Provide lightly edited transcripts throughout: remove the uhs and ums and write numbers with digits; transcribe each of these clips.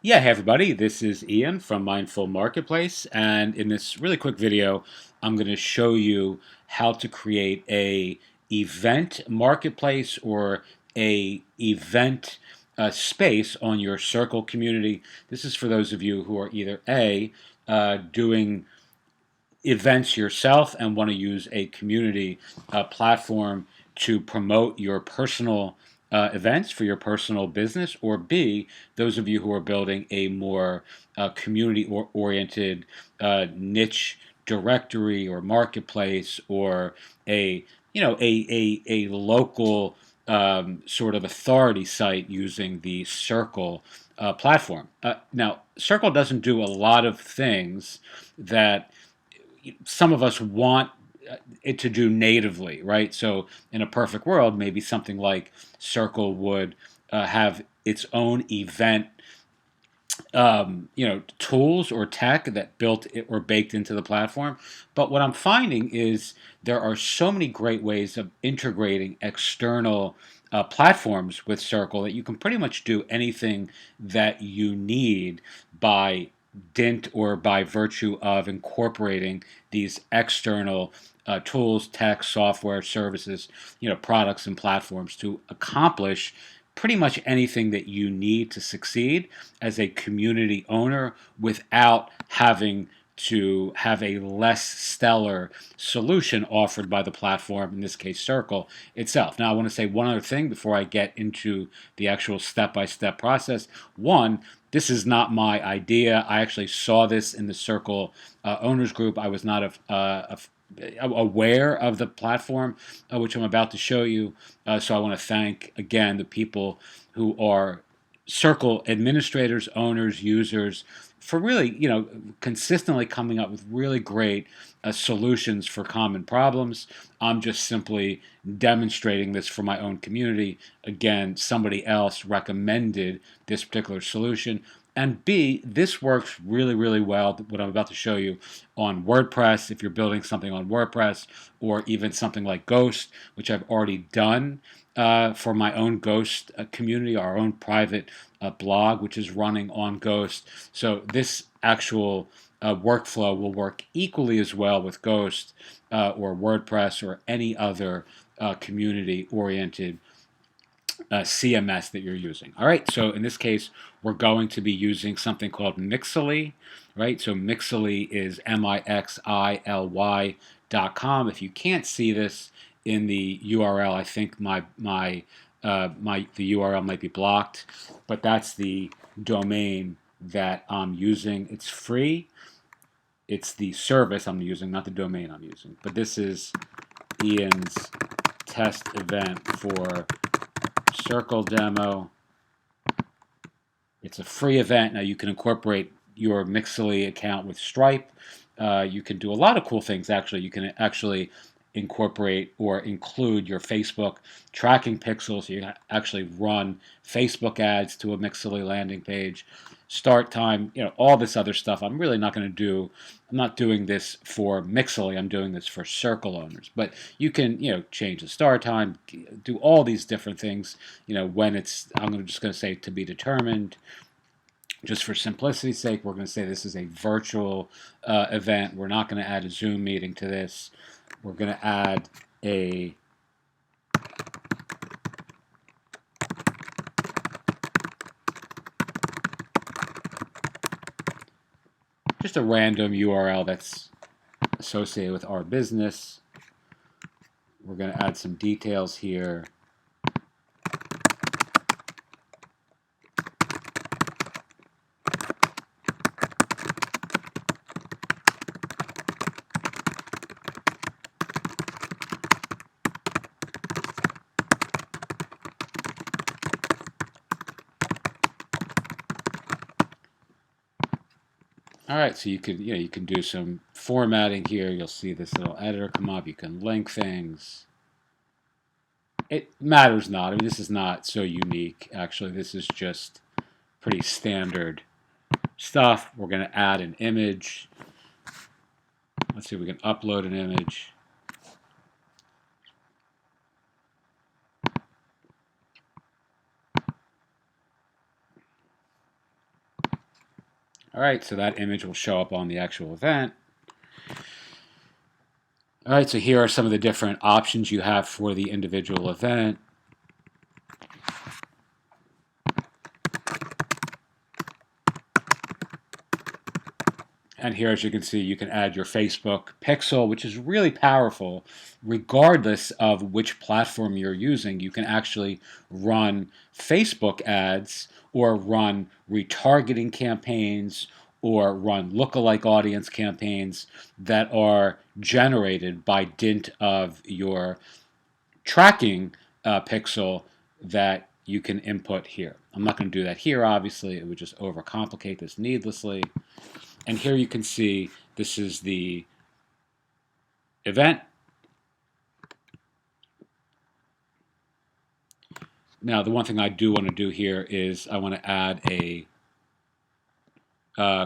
Yeah, hey everybody, this is Ian from Mindful Marketplace, and in this really quick video, I'm going to show you how to create a event marketplace or a event space on your Circle community. This is for those of you who are either doing events yourself and want to use a community platform to promote your personal events for your personal business, or B, those of you who are building a more community-oriented niche directory or marketplace, or a a local sort of authority site using the Circle platform. Now, Circle doesn't do a lot of things that some of us want it to do natively, right? So in a perfect world, maybe something like Circle would have its own event, tools or tech that built it or baked into the platform. But what I'm finding is there are so many great ways of integrating external platforms with Circle that you can pretty much do anything that you need by dint or by virtue of incorporating these external tools, tech, software, services, products and platforms to accomplish pretty much anything that you need to succeed as a community owner without having to have a less stellar solution offered by the platform, in this case Circle itself. Now, I want to say one other thing before I get into the actual step-by-step process. One, this is not my idea. I actually saw this in the Circle owners group. I was not aware of the platform, which I'm about to show you. So I want to thank, again, the people who are Circle administrators, owners, users, for really, consistently coming up with really great solutions for common problems. I'm just simply demonstrating this for my own community. Again, somebody else recommended this particular solution. And B, this works really, really well, what I'm about to show you, on WordPress, if you're building something on WordPress, or even something like Ghost, which I've already done for my own Ghost community, our own private blog, which is running on Ghost. So this actual workflow will work equally as well with Ghost or WordPress or any other community-oriented CMS that you're using. All right, so in this case, we're going to be using something called Mixily, right? So Mixily is Mixily.com. If you can't see this in the URL, I think the URL might be blocked, but that's the domain that I'm using. It's free. It's the service I'm using, not the domain I'm using. But this is Ian's test event for Circle demo. It's a free event. Now you can incorporate your Mixily account with Stripe. You can do a lot of cool things, actually. You can actually incorporate or include your Facebook tracking pixels. You actually run Facebook ads to a Mixily landing page. Start time, all this other stuff. I'm really not going to do. I'm not doing this for Mixily. I'm doing this for Circle owners. But you can, change the start time, do all these different things. When it's, just going to say to be determined. Just for simplicity's sake, we're going to say this is a virtual event. We're not going to add a Zoom meeting to this. We're going to add just a random URL that's associated with our business. We're going to add some details here. All right, so you can do some formatting here. You'll see this little editor come up. You can link things. It matters not. I mean, this is not so unique. Actually, this is just pretty standard stuff. We're going to add an image. Let's see if we can upload an image. All right, so that image will show up on the actual event. All right, so here are some of the different options you have for the individual event. And here, as you can see, you can add your Facebook pixel, which is really powerful. Regardless of which platform you're using, you can actually run Facebook ads or run retargeting campaigns or run lookalike audience campaigns that are generated by dint of your tracking pixel that you can input here. I'm not going to do that here, obviously. It would just overcomplicate this needlessly. And here you can see this is the event. Now, the one thing I do want to do here is I want to add a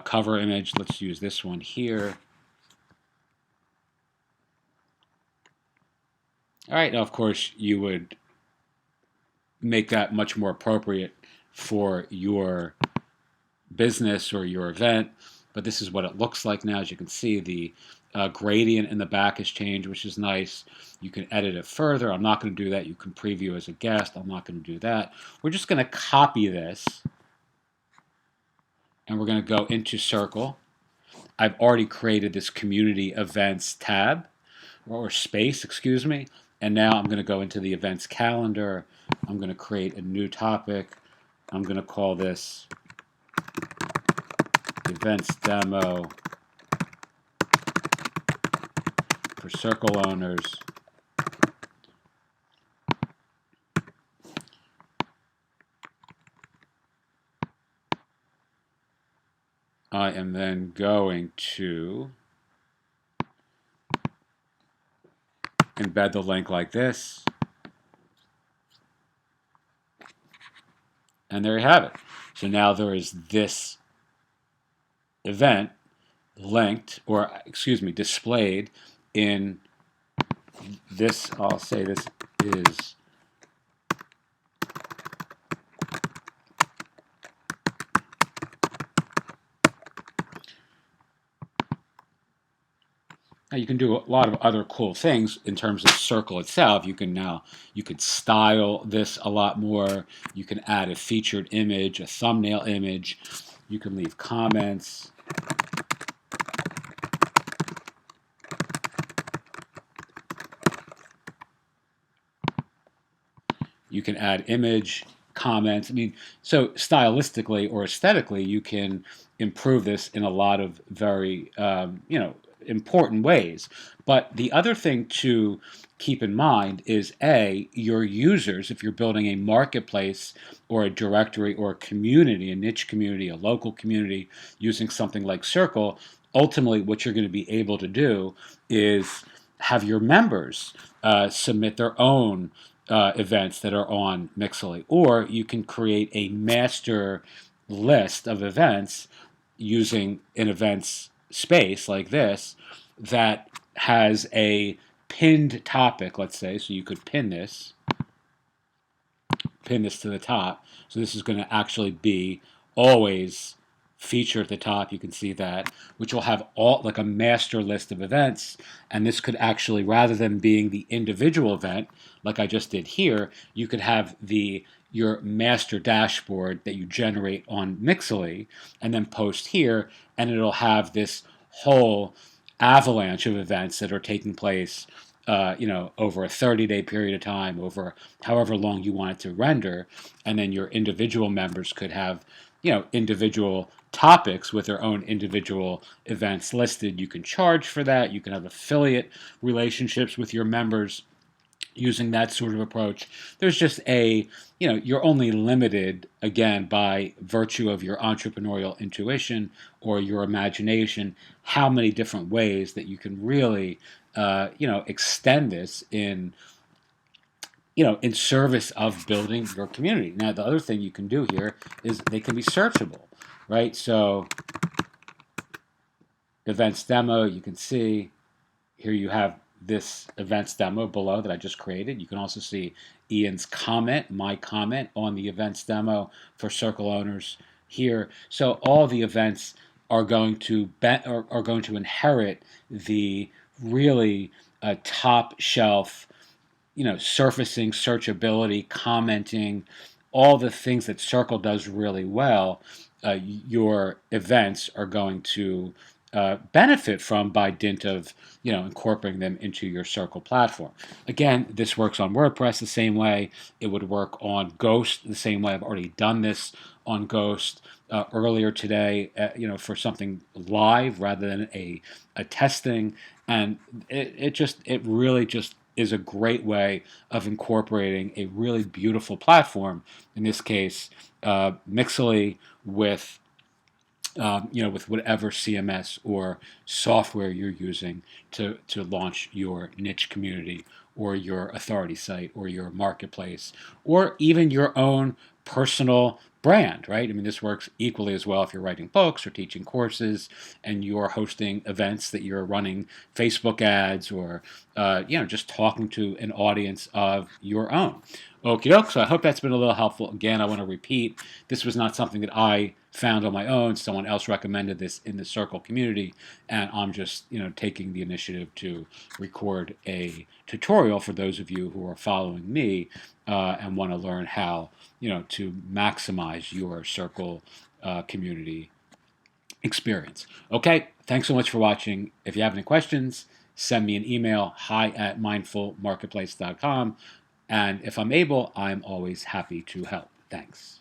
cover image. Let's use this one here. All right, now, of course, you would make that much more appropriate for your business or your event, but this is what it looks like now. As you can see, the gradient in the back has changed, which is nice. You can edit it further. I'm not going to do that. You can preview as a guest. I'm not going to do that. We're just going to copy this, and we're going to go into Circle. I've already created this Community Events tab, or space, excuse me, and now I'm going to go into the Events Calendar. I'm going to create a new topic. I'm going to call this Events Demo for Circle owners. I am then going to embed the link like this. And there you have it. So now there is this event linked, or excuse me, displayed in this. I'll say this is now you can do a lot of other cool things in terms of Circle itself. You could style this a lot more. You can add a featured image, a thumbnail image. You can leave comments. You can add image, comments. I mean, so stylistically or aesthetically, you can improve this in a lot of very, important ways. But the other thing to keep in mind is your users, if you're building a marketplace or a directory or a community, a niche community, a local community using something like Circle, ultimately what you're going to be able to do is have your members submit their own events that are on Mixly, or you can create a master list of events using an events space like this that has a pinned topic, let's say, so you could pin this to the top. So this is going to actually be always feature at the top. You can see that, which will have all like a master list of events. And this could actually, rather than being the individual event, like I just did here, you could have your master dashboard that you generate on Mixly and then post here, and it'll have this whole avalanche of events that are taking place over a 30-day period of time, over however long you want it to render, and then your individual members could have, individual topics with their own individual events listed. You can charge for that. You can have affiliate relationships with your members using that sort of approach. There's just you're only limited, again, by virtue of your entrepreneurial intuition or your imagination, how many different ways that you can really, extend this in service of building your community. Now, the other thing you can do here is they can be searchable, right? So events demo, you can see here you have this events demo below that I just created. You can also see Ian's comment, my comment on the events demo for Circle owners here. So all the events are going to are going to inherit the really top shelf, surfacing, searchability, commenting, all the things that Circle does really well. Your events are going to benefit from by dint of incorporating them into your Circle platform. Again, this works on WordPress the same way. It would work on Ghost the same way. I've already done this on Ghost earlier today, for something live rather than a testing, and it really just is a great way of incorporating a really beautiful platform. In this case, Mixly with with whatever CMS or software you're using to launch your niche community or your authority site or your marketplace or even your own personal brand, right? I mean, this works equally as well if you're writing books or teaching courses and you're hosting events that you're running Facebook ads or, just talking to an audience of your own. Okie doke. So I hope that's been a little helpful. Again, I want to repeat, this was not something that I found on my own. Someone else recommended this in the Circle community, and I'm just taking the initiative to record a tutorial for those of you who are following me and want to learn how to maximize your Circle community experience. Okay, thanks so much for watching. If you have any questions, send me an email, hi@mindfulmarketplace.com. And if I'm able, I'm always happy to help. Thanks.